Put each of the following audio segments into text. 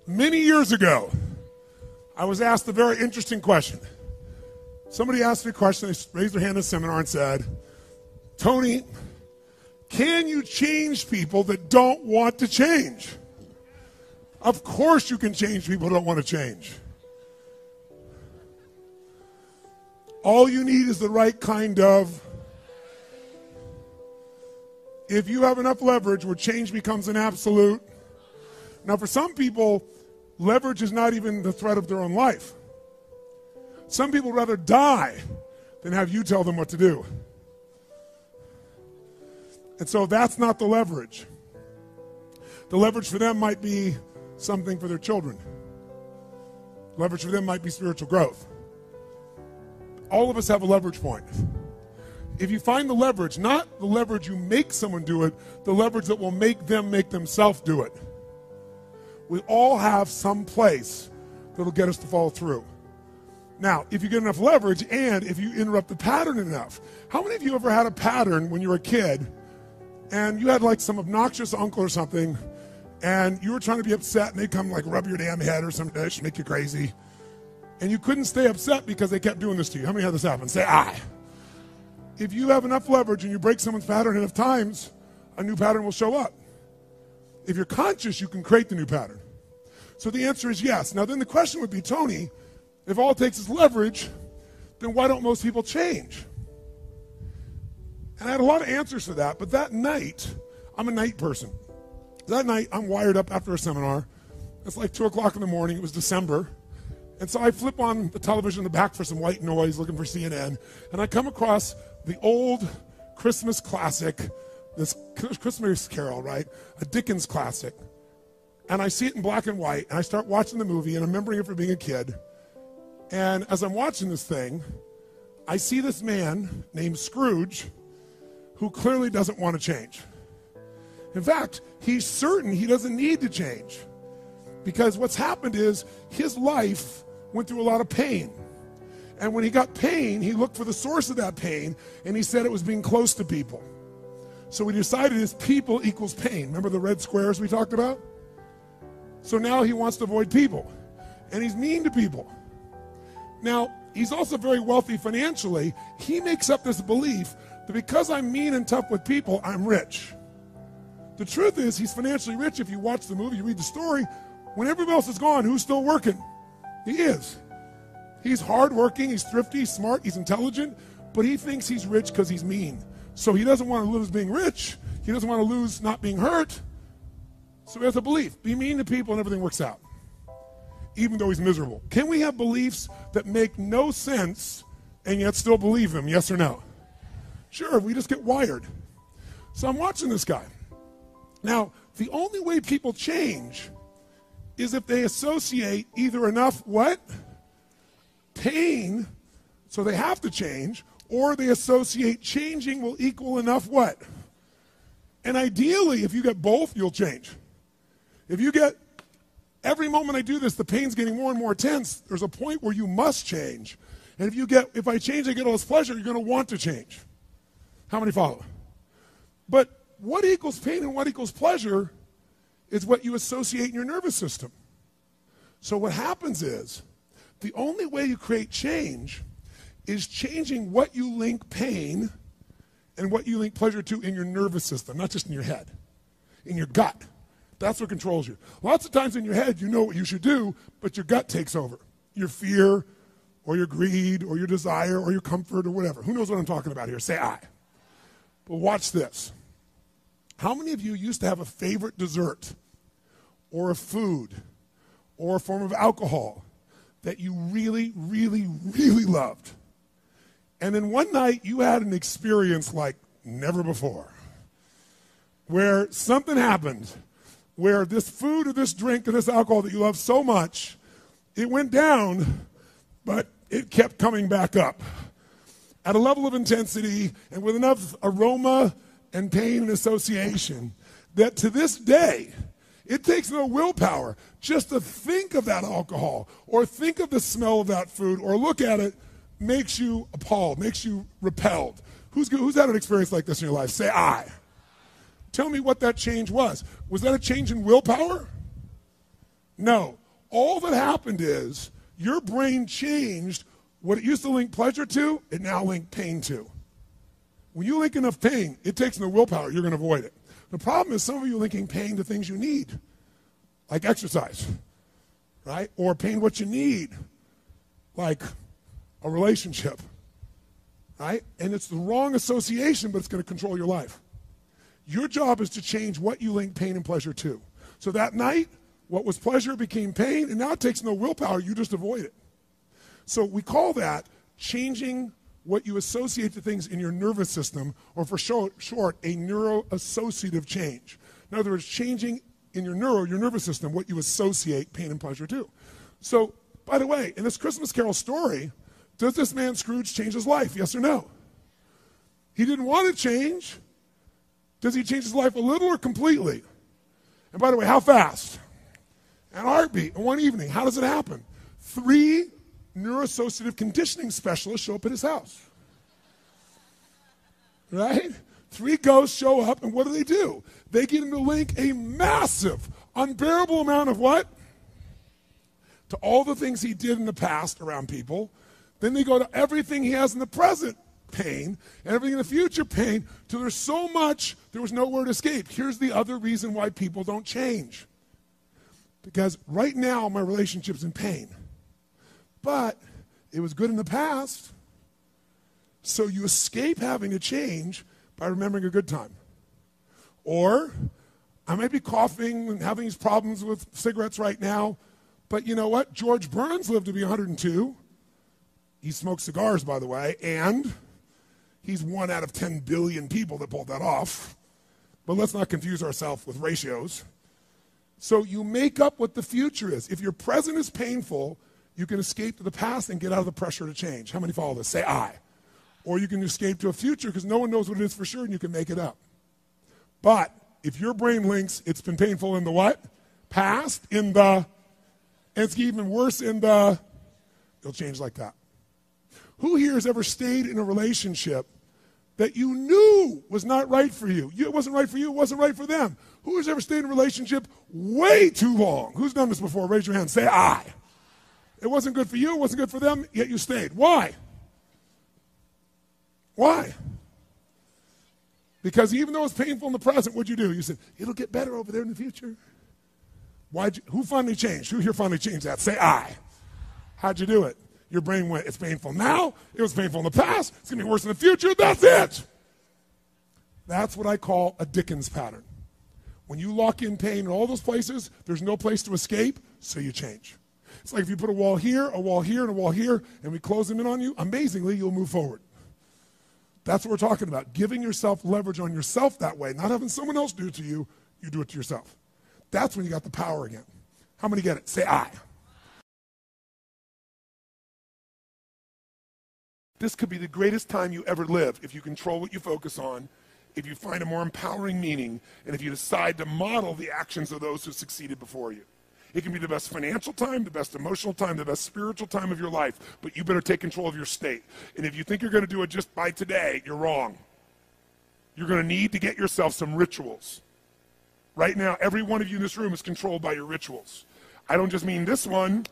Many years ago, I was asked a very interesting question. Somebody asked me a question, they raised their hand in a seminar and said, Tony, can you change people that don't want to change? Of course you can change people who don't want to change. All you need is the right kind of... If you have enough leverage where change becomes an absolute. Now for some people, leverage is not even the threat of their own life. Some people would rather die than have you tell them what to do. And so that's not the leverage. The leverage for them might be something for their children. Leverage for them might be spiritual growth. All of us have a leverage point. If you find the leverage, not the leverage you make someone do it, the leverage that will make them make themselves do it. We all have some place that'll get us to follow through. Now, if you get enough leverage and if you interrupt the pattern enough, how many of you ever had a pattern when you were a kid and you had like some obnoxious uncle or something and you were trying to be upset and they'd come like rub your damn head or something to make you crazy and you couldn't stay upset because they kept doing this to you? How many had this happen? Say aye. If you have enough leverage and you break someone's pattern enough times, a new pattern will show up. If you're conscious, you can create the new pattern. So the answer is yes. Now then the question would be, Tony, if all it takes is leverage, then why don't most people change? And I had a lot of answers for that, but that night, I'm a night person. That night, I'm wired up after a seminar. It's like 2 o'clock in the morning. It was December. And so I flip on the television in the back for some white noise, looking for CNN, and I come across the old Christmas classic, this Christmas Carol, right? A Dickens classic. And I see it in black and white, and I start watching the movie, and I'm remembering it from being a kid. And as I'm watching this thing, I see this man named Scrooge who clearly doesn't want to change. In fact, he's certain he doesn't need to change because what's happened is his life went through a lot of pain. And when he got pain, he looked for the source of that pain, and he said it was being close to people. So we decided is people equals pain. Remember the red squares we talked about? So now he wants to avoid people, and he's mean to people. Now, he's also very wealthy financially. He makes up this belief that because I'm mean and tough with people, I'm rich. The truth is he's financially rich. If you watch the movie, you read the story, when everybody else is gone, who's still working? He is. He's hardworking, he's thrifty, he's smart, he's intelligent, but he thinks he's rich because he's mean. So he doesn't want to lose being rich. He doesn't want to lose not being hurt. So he has a belief. Be mean to people and everything works out, even though he's miserable. Can we have beliefs that make no sense and yet still believe them? Yes or no? Sure, we just get wired. So I'm watching this guy. Now, the only way people change is if they associate either enough what? Pain, so they have to change, or they associate changing will equal enough what? And ideally, if you get both, you'll change. If you get, every moment I do this, the pain's getting more and more intense, there's a point where you must change. And if I change, I get all this pleasure, you're going to want to change. How many follow? But what equals pain and what equals pleasure is what you associate in your nervous system. So what happens is, the only way you create change is changing what you link pain and what you link pleasure to in your nervous system, not just in your head, in your gut. That's what controls you. Lots of times in your head, you know what you should do, but your gut takes over. Your fear, or your greed, or your desire, or your comfort, or whatever. Who knows what I'm talking about here? Say aye. But watch this. How many of you used to have a favorite dessert, or a food, or a form of alcohol that you really, really, really loved? And then one night you had an experience like never before, where something happened, where this food or this drink or this alcohol that you love so much, it went down, but it kept coming back up at a level of intensity and with enough aroma and pain and association that to this day, it takes no willpower just to think of that alcohol or think of the smell of that food or look at it makes you appalled, makes you repelled. Who's had an experience like this in your life? Say aye. Tell me what that change was. Was that a change in willpower? No. All that happened is your brain changed what it used to link pleasure to, it now linked pain to. When you link enough pain, it takes no willpower, you're going to avoid it. The problem is some of you are linking pain to things you need, like exercise, right? Or pain what you need, like a relationship, right? And it's the wrong association, but it's going to control your life. Your job is to change what you link pain and pleasure to. So that night, what was pleasure became pain, and now it takes no willpower, you just avoid it. So we call that changing what you associate to things in your nervous system, or for short, a neuroassociative change. In other words, changing in your nervous system, what you associate pain and pleasure to. So, by the way, in this Christmas Carol story, does this man Scrooge change his life? Yes or no? He didn't want to change. Does he change his life a little or completely? And by the way, how fast? An heartbeat, in one evening. How does it happen? 3 neuroassociative conditioning specialists show up at his house. Right? 3 ghosts show up, and what do? They get him to link a massive, unbearable amount of what? To all the things he did in the past around people. Then they go to everything he has in the present, pain, and everything in the future, pain, till there's so much, there was nowhere to escape. Here's the other reason why people don't change. Because right now, my relationship's in pain. But it was good in the past. So you escape having to change by remembering a good time. Or I might be coughing and having these problems with cigarettes right now, but you know what? George Burns lived to be 102. He smoked cigars, by the way, and he's 1 out of 10 billion people that pulled that off. But let's not confuse ourselves with ratios. So you make up what the future is. If your present is painful, you can escape to the past and get out of the pressure to change. How many follow this? Say I. Or you can escape to a future because no one knows what it is for sure and you can make it up. But if your brain links it's been painful in the what? Past, and it's even worse it'll change like that. Who here has ever stayed in a relationship that you knew was not right for you? It wasn't right for you, it wasn't right for them. Who has ever stayed in a relationship way too long? Who's done this before? Raise your hand. Say I. It wasn't good for you, it wasn't good for them, yet you stayed. Why? Why? Because even though it's painful in the present, what'd you do? You said, it'll get better over there in the future. Who finally changed? Who here finally changed that? Say I. How'd you do it? Your brain went, it's painful now, it was painful in the past, it's going to be worse in the future, that's it. That's what I call a Dickens pattern. When you lock in pain in all those places, there's no place to escape, so you change. It's like if you put a wall here, and a wall here, and we close them in on you, amazingly, you'll move forward. That's what we're talking about. Giving yourself leverage on yourself that way, not having someone else do it to you, you do it to yourself. That's when you got the power again. How many get it? Say I. This could be the greatest time you ever live if you control what you focus on, if you find a more empowering meaning, and if you decide to model the actions of those who succeeded before you. It can be the best financial time, the best emotional time, the best spiritual time of your life, but you better take control of your state. And if you think you're going to do it just by today, you're wrong. You're going to need to get yourself some rituals. Right now, every one of you in this room is controlled by your rituals. I don't just mean this one.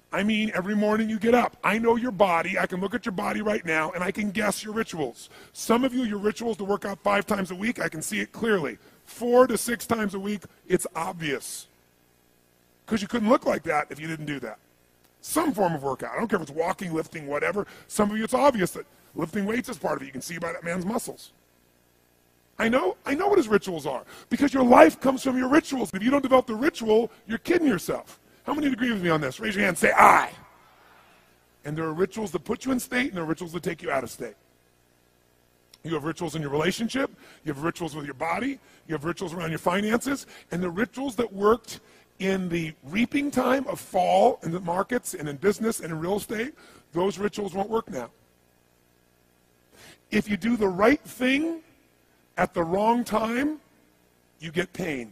I mean every morning you get up. I know your body. I can look at your body right now, and I can guess your rituals. Some of you, your rituals to work out 5 times a week, I can see it clearly. 4 to 6 times a week, it's obvious. Because you couldn't look like that if you didn't do that. Some form of workout. I don't care if it's walking, lifting, whatever. Some of you, it's obvious that lifting weights is part of it. You can see by that man's muscles. I know what his rituals are. Because your life comes from your rituals. If you don't develop the ritual, you're kidding yourself. How many agree with me on this? Raise your hand. Say I. And there are rituals that put you in state, and there are rituals that take you out of state. You have rituals in your relationship. You have rituals with your body. You have rituals around your finances. And the rituals that worked in the reaping time of fall in the markets and in business and in real estate, those rituals won't work now. If you do the right thing at the wrong time, you get pain.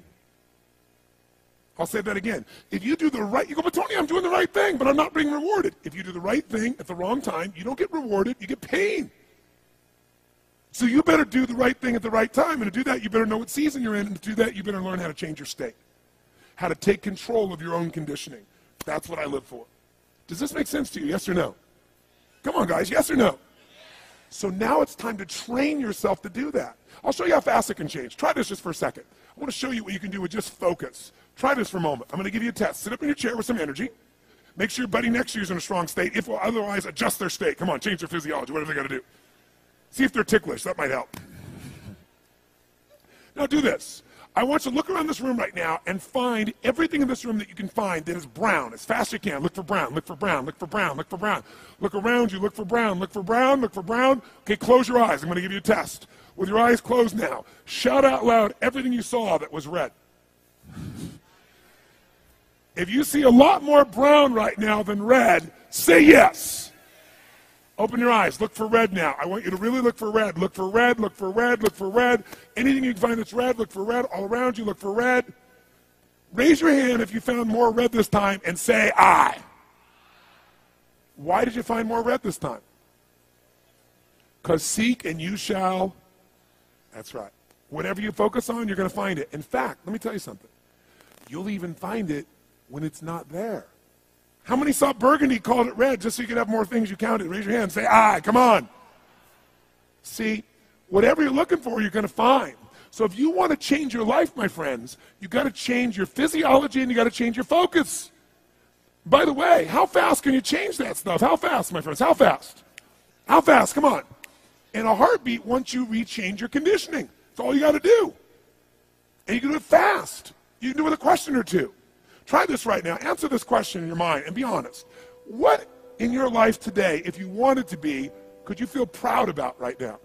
I'll say that again. If you do the right, you go, but Tony, I'm doing the right thing, but I'm not being rewarded. If you do the right thing at the wrong time, you don't get rewarded, you get pain. So you better do the right thing at the right time, and to do that, you better know what season you're in, and to do that, you better learn how to change your state. how to take control of your own conditioning. That's what I live for. Does this make sense to you, yes or no? Come on, guys, yes or no? So now it's time to train yourself to do that. I'll show you how fast it can change. Try this just for a second. I want to show you what you can do with just focus. Try this for a moment. I'm going to give you a test. Sit up in your chair with some energy. Make sure your buddy next to you is in a strong state. If otherwise, adjust their state. Come on, change their physiology, whatever they got to do. See if they're ticklish. That might help. Now do this. I want you to look around this room right now and find everything in this room that you can find that is brown as fast as you can. Look for brown, look for brown, look for brown, look for brown. Look around you, look for brown, look for brown, look for brown. Okay, close your eyes. I'm going to give you a test. With your eyes closed now, shout out loud everything you saw that was red. If you see a lot more brown right now than red, say yes. Open your eyes. Look for red now. I want you to really look for red. Look for red, look for red, look for red. Anything you can find that's red, look for red. All around you, look for red. Raise your hand if you found more red this time and say I. Why did you find more red this time? Because seek and you shall. That's right. Whatever you focus on, you're going to find it. In fact, let me tell you something. You'll even find it when it's not there. How many saw burgundy, called it red, just so you could have more things you counted? Raise your hand, say, aye, come on. See, whatever you're looking for, you're going to find. So if you want to change your life, my friends, you've got to change your physiology and you've got to change your focus. By the way, how fast can you change that stuff? How fast, my friends? How fast? How fast? Come on. In a heartbeat, once you rechange your conditioning. That's all you got to do. And you can do it fast. You can do it with a question or two. Try this right now. Answer this question in your mind and be honest. What in your life today, if you wanted to be, could you feel proud about right now?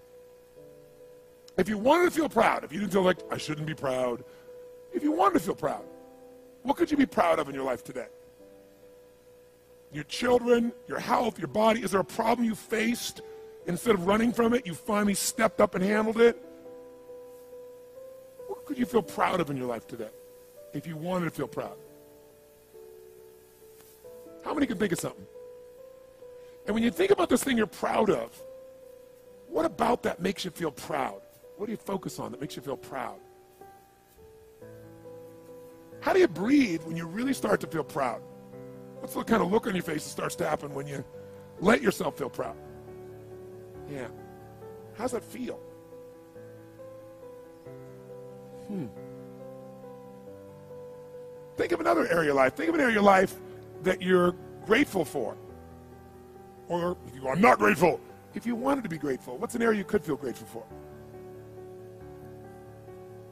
If you wanted to feel proud, if you didn't feel like, I shouldn't be proud, if you wanted to feel proud, what could you be proud of in your life today? Your children, your health, your body. Is there a problem you faced? Instead of running from it, you finally stepped up and handled it? What could you feel proud of in your life today if you wanted to feel proud? How many can think of something? And when you think about this thing you're proud of, what about that makes you feel proud? What do you focus on that makes you feel proud? How do you breathe when you really start to feel proud? What's the kind of look on your face that starts to happen when you let yourself feel proud? Yeah. How's that feel? Think of another area of life. Think of an area of life that you're grateful for. Or if you are not grateful, if you wanted to be grateful, what's an area you could feel grateful for?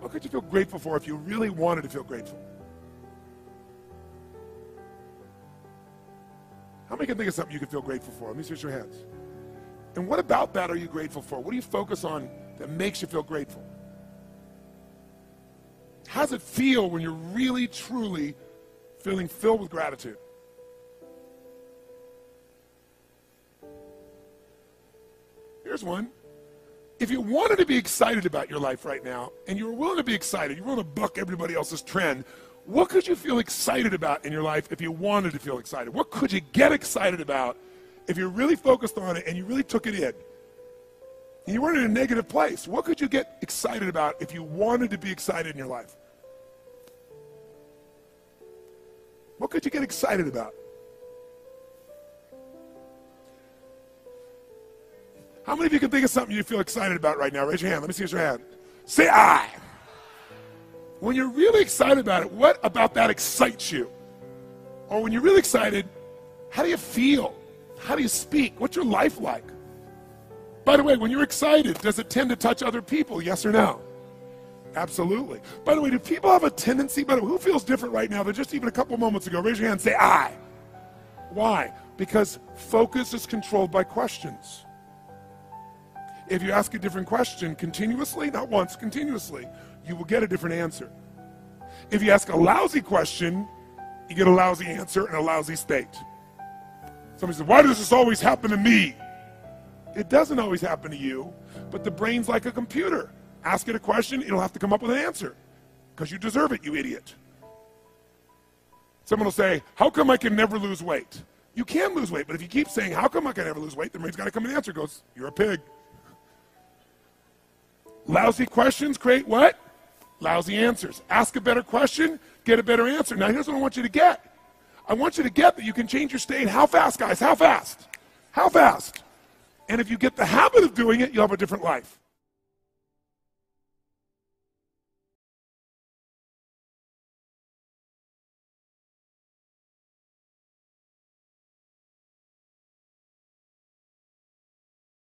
What could you feel grateful for if you really wanted to feel grateful? How many can think of something you could feel grateful for? Let me see your hands. And what about that are you grateful for? What do you focus on that makes you feel grateful? How does it feel when you're really, truly feeling filled with gratitude? Here's one. If you wanted to be excited about your life right now, and you were willing to be excited, you were willing to buck everybody else's trend, what could you feel excited about in your life if you wanted to feel excited? What could you get excited about if you really focused on it and you really took it in? And you weren't in a negative place. What could you get excited about if you wanted to be excited in your life? What could you get excited about? How many of you can think of something you feel excited about right now? Raise your hand. Let me see your hand. Say I. When you're really excited about it, what about that excites you? Or when you're really excited, how do you feel? How do you speak? What's your life like? By the way, when you're excited, does it tend to touch other people? Yes or no? Absolutely. By the way, do people have a tendency, by the way, who feels different right now than just even a couple moments ago? Raise your hand and say I. Why? Because focus is controlled by questions. If you ask a different question continuously, not once, continuously, you will get a different answer. If you ask a lousy question, you get a lousy answer and a lousy state. Somebody says, why does this always happen to me? It doesn't always happen to you, but the brain's like a computer. Ask it a question, it'll have to come up with an answer. Because you deserve it, you idiot. Someone will say, how come I can never lose weight? You can lose weight, but if you keep saying, how come I can never lose weight, the brain's got to come with an answer. It goes, you're a pig. Lousy questions create what? Lousy answers. Ask a better question, get a better answer. Now here's what I want you to get. I want you to get that you can change your state. How fast, guys? How fast? How fast? And if you get the habit of doing it, you'll have a different life.